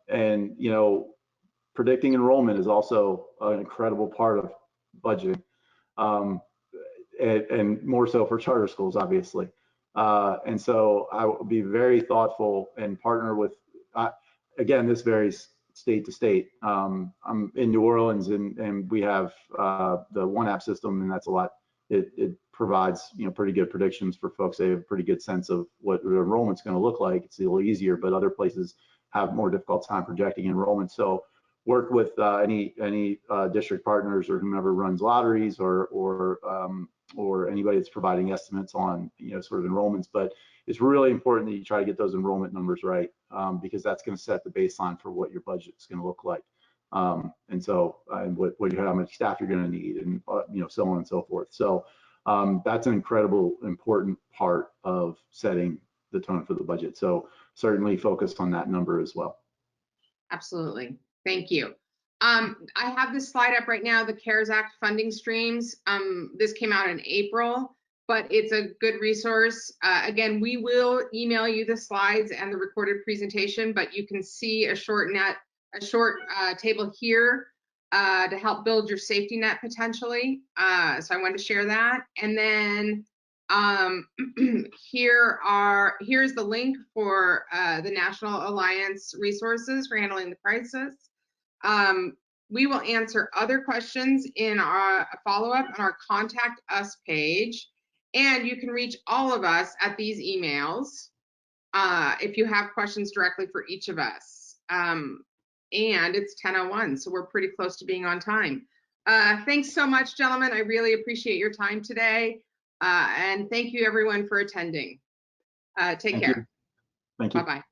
predicting enrollment is also an incredible part of budgeting, and more so for charter schools, obviously. And so I will be very thoughtful and partner with, again, this varies state to state. I'm in New Orleans, and we have the one app system, and that's a lot. It provides pretty good predictions for folks. They have a pretty good sense of what the enrollment's going to look like. It's a little easier, but other places have more difficult time projecting enrollment. So work with any district partners or whomever runs lotteries or anybody that's providing estimates on sort of enrollments. But it's really important that you try to get those enrollment numbers right, because that's going to set the baseline for what your budget is going to look like, and how much staff you're going to need, and so on and so forth. So that's an incredible important part of setting the tone for the budget. So certainly focus on that number as well. Absolutely. Thank you. I have this slide up right now, the CARES Act funding streams. This came out in April, but it's a good resource. Again, we will email you the slides and the recorded presentation, but you can see a short table here to help build your safety net potentially. So I wanted to share that. And then here's the link for the National Alliance resources for handling the crisis. We will answer other questions in our follow-up on our Contact Us page, and you can reach all of us at these emails if you have questions directly for each of us. And it's 10:01, so we're pretty close to being on time. Thanks so much, gentlemen. I really appreciate your time today, and thank you everyone for attending. Take care. Thank you. Bye-bye.